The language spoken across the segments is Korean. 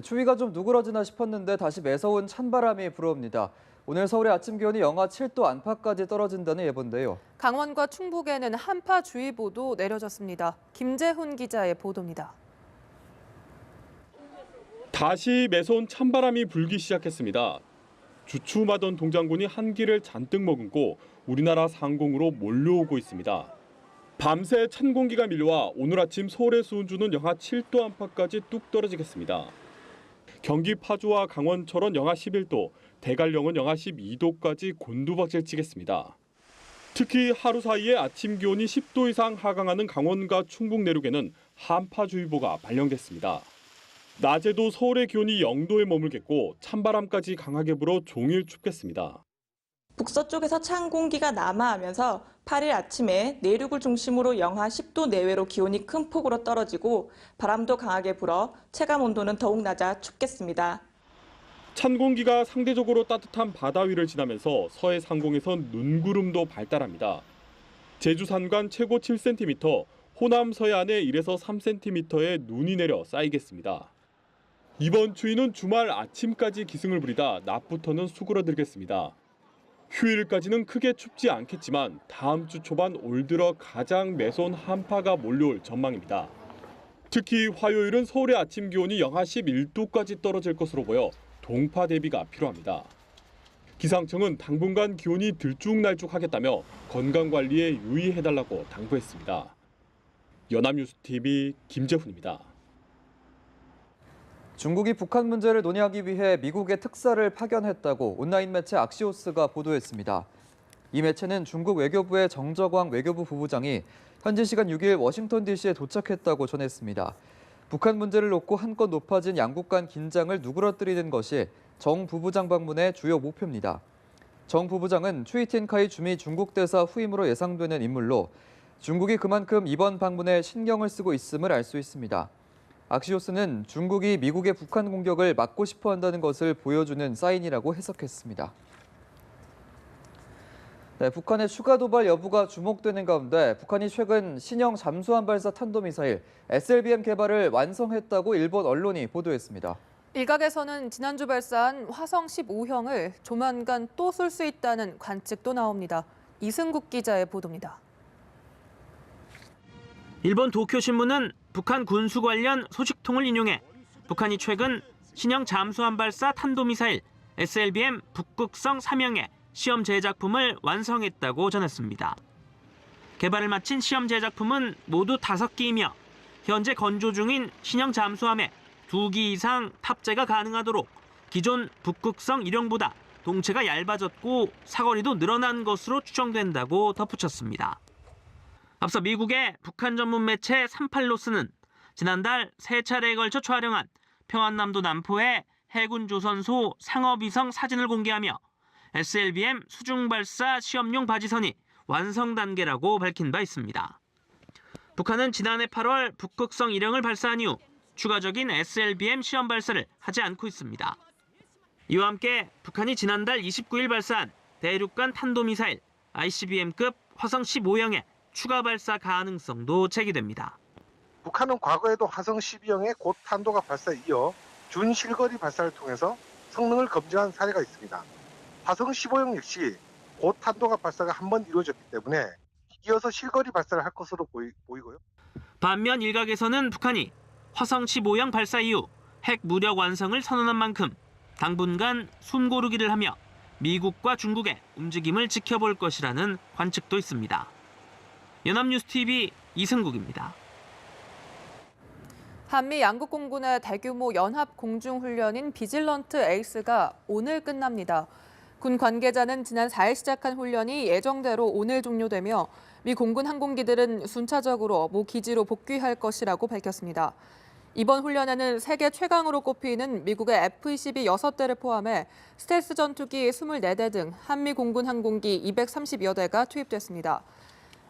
추위가 좀 누그러지나 싶었는데 다시 매서운 찬바람이 불어옵니다. 오늘 서울의 아침 기온이 영하 7도 안팎까지 떨어진다는 예보인데요. 강원과 충북에는 한파주의보도 내려졌습니다. 김재훈 기자의 보도입니다. 다시 매서운 찬바람이 불기 시작했습니다. 주춤하던 동장군이 한기를 잔뜩 머금고 우리나라 상공으로 몰려오고 있습니다. 밤새 찬 공기가 밀려와 오늘 아침 서울의 수온주는 영하 7도 안팎까지 뚝 떨어지겠습니다. 경기 파주와 강원 철원 영하 11도, 대관령은 영하 12도까지 곤두박질치겠습니다. 특히 하루 사이에 아침 기온이 10도 이상 하강하는 강원과 충북 내륙에는 한파주의보가 발령됐습니다. 낮에도 서울의 기온이 0도에 머물겠고 찬바람까지 강하게 불어 종일 춥겠습니다. 북서쪽에서 찬 공기가 남하하면서 8일 아침에 내륙을 중심으로 영하 10도 내외로 기온이 큰 폭으로 떨어지고 바람도 강하게 불어 체감 온도는 더욱 낮아 춥겠습니다. 찬 공기가 상대적으로 따뜻한 바다 위를 지나면서 서해 상공에선 눈구름도 발달합니다. 제주 산간 최고 7cm, 호남 서해안에 1에서 3cm의 눈이 내려 쌓이겠습니다. 이번 추위는 주말 아침까지 기승을 부리다 낮부터는 수그러들겠습니다. 휴일까지는 크게 춥지 않겠지만 다음 주 초반 올 들어 가장 매서운 한파가 몰려올 전망입니다. 특히 화요일은 서울의 아침 기온이 영하 11도까지 떨어질 것으로 보여 동파 대비가 필요합니다. 기상청은 당분간 기온이 들쭉날쭉하겠다며 건강관리에 유의해달라고 당부했습니다. 연합뉴스TV 김재훈입니다. 중국이 북한 문제를 논의하기 위해 미국의 특사를 파견했다고 온라인 매체 악시오스가 보도했습니다. 이 매체는 중국 외교부의 정저광 외교부 부부장이 현지 시간 6일 워싱턴 DC에 도착했다고 전했습니다. 북한 문제를 놓고 한껏 높아진 양국 간 긴장을 누그러뜨리는 것이 정 부부장 방문의 주요 목표입니다. 정 부부장은 추이틴카이 주미 중국 대사 후임으로 예상되는 인물로 중국이 그만큼 이번 방문에 신경을 쓰고 있음을 알 수 있습니다. 악시오스는 중국이 미국의 북한 공격을 막고 싶어 한다는 것을 보여주는 사인이라고 해석했습니다. 북한의 추가 도발 여부가 주목되는 가운데 북한이 최근 신형 잠수함 발사 탄도미사일 SLBM 개발을 완성했다고 일본 언론이 보도했습니다. 일각에서는 지난주 발사한 화성 15형을 조만간 또 쏠 수 있다는 관측도 나옵니다. 이승국 기자의 보도입니다. 일본 도쿄신문은 북한 군수 관련 소식통을 인용해 북한이 최근 신형 잠수함 발사 탄도미사일 SLBM 북극성 3형의 시험 제작품을 완성했다고 전했습니다. 개발을 마친 시험 제작품은 모두 5기이며 현재 건조 중인 신형 잠수함에 2기 이상 탑재가 가능하도록 기존 북극성 1형보다 동체가 얇아졌고 사거리도 늘어난 것으로 추정된다고 덧붙였습니다. 앞서 미국의 북한 전문 매체 38로스는 지난달 3차례에 걸쳐 촬영한 평안남도 남포의 해군 조선소 상업위성 사진을 공개하며 SLBM 수중발사 시험용 바지선이 완성 단계라고 밝힌 바 있습니다. 북한은 지난해 8월 북극성 1형을 발사한 이후 추가적인 SLBM 시험 발사를 하지 않고 있습니다. 이와 함께 북한이 지난달 29일 발사한 대륙간 탄도미사일 ICBM급 화성 15형의 추가 발사 가능성도 제기됩니다. 북한은 과거에도 화성 12형의 고탄도가 발사에 이어 준실거리 발사를 통해서 성능을 검증한 사례가 있습니다. 화성 15형 역시 고탄도가 발사가 한 번 이루어졌기 때문에 이어서 실거리 발사를 할 것으로 보이고요. 반면 일각에서는 북한이 화성 15형 발사 이후 핵 무력 완성을 선언한 만큼 당분간 숨고르기를 하며 미국과 중국의 움직임을 지켜볼 것이라는 관측도 있습니다. 연합뉴스TV 이승국입니다. 한미 양국 공군의 대규모 연합 공중훈련인 비질런트 에이스가 오늘 끝납니다. 군 관계자는 지난 4일 시작한 훈련이 예정대로 오늘 종료되며 미 공군 항공기들은 순차적으로 모 기지로 복귀할 것이라고 밝혔습니다. 이번 훈련에는 세계 최강으로 꼽히는 미국의 F-22 6대를 포함해 스텔스 전투기 24대 등 한미 공군 항공기 230여 대가 투입됐습니다.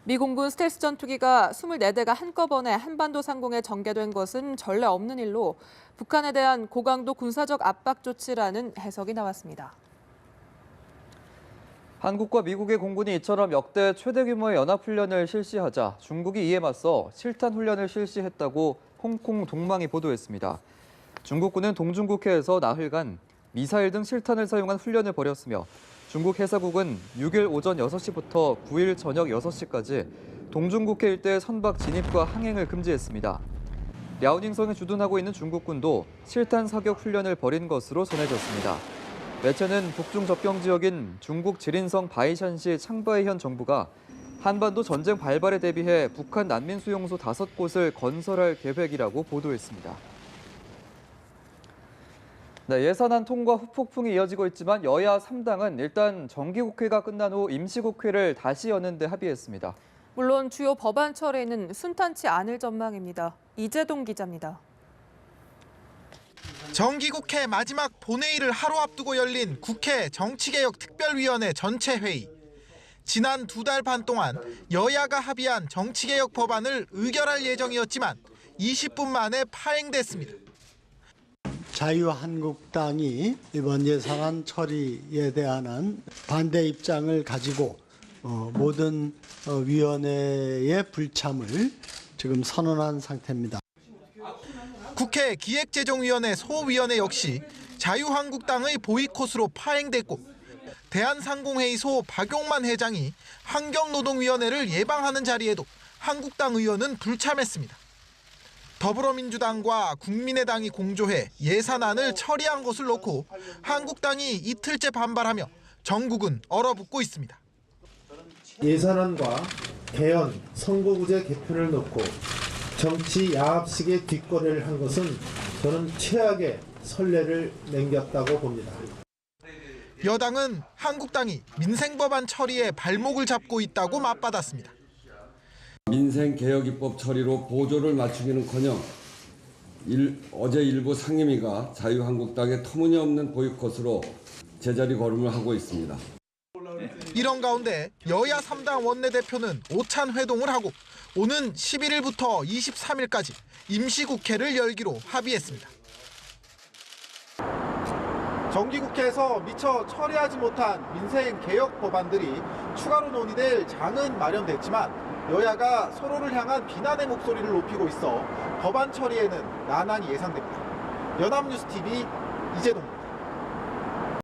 미 공군 스텔스 전투기가 24대가 한꺼번에 한반도 상공에 전개된 것은 전례 없는 일로 북한에 대한 고강도 군사적 압박 조치라는 해석이 나왔습니다. 한국과 미국의 공군이 이처럼 역대 최대 규모의 연합훈련을 실시하자 중국이 이에 맞서 실탄 훈련을 실시했다고 홍콩 동망이 보도했습니다. 중국군은 동중국해에서 나흘간 미사일 등 실탄을 사용한 훈련을 벌였으며 중국 해사국은 6일 오전 6시부터 9일 저녁 6시까지 동중국해 일대 선박 진입과 항행을 금지했습니다. 랴오닝성에 주둔하고 있는 중국군도 실탄 사격 훈련을 벌인 것으로 전해졌습니다. 매체는 북중 접경 지역인 중국 지린성 바이샨시 창바이현 정부가 한반도 전쟁 발발에 대비해 북한 난민 수용소 5곳을 건설할 계획이라고 보도했습니다. 네, 예산안 통과 후폭풍이 이어지고 있지만 여야 3당은 일단 정기국회가 끝난 후 임시국회를 다시 여는 데 합의했습니다. 물론 주요 법안 처리는 순탄치 않을 전망입니다. 이재동 기자입니다. 정기국회 마지막 본회의를 하루 앞두고 열린 국회 정치개혁특별위원회 전체 회의. 지난 2달 반 동안 여야가 합의한 정치개혁 법안을 의결할 예정이었지만 20분 만에 파행됐습니다. 자유한국당이 이번 예산안 처리에 대한 반대 입장을 가지고 모든 위원회의 불참을 지금 선언한 상태입니다. 국회 기획재정위원회 소위원회 역시 자유한국당의 보이콧으로 파행됐고 대한상공회의소 박용만 회장이 환경노동위원회를 예방하는 자리에도 한국당 의원은 불참했습니다. 더불어민주당과 국민의당이 공조해 예산안을 처리한 것을 놓고 한국당이 이틀째 반발하며 전국은 얼어붙고 있습니다. 예산안과 개헌, 선거구제 개편을 놓고 정치 야합식의 뒷거래를 한 것은 저는 최악의 선례를 남겼다고 봅니다. 여당은 한국당이 민생법안 처리에 발목을 잡고 있다고 맞받았습니다. 민생개혁입법 처리로 보조를 맞추기는커녕 어제 일부 상임위가 자유한국당의 터무니없는 보이콧으로 제자리 걸음을 하고 있습니다. 이런 가운데 여야 3당 원내대표는 오찬 회동을 하고 오는 11일부터 23일까지 임시국회를 열기로 합의했습니다. 정기국회에서 미처 처리하지 못한 민생개혁 법안들이 추가로 논의될 장은 마련됐지만 여야가 서로를 향한 비난의 목소리를 높이고 있어 법안 처리에는 난항이 예상됩니다. 연합뉴스TV 이재동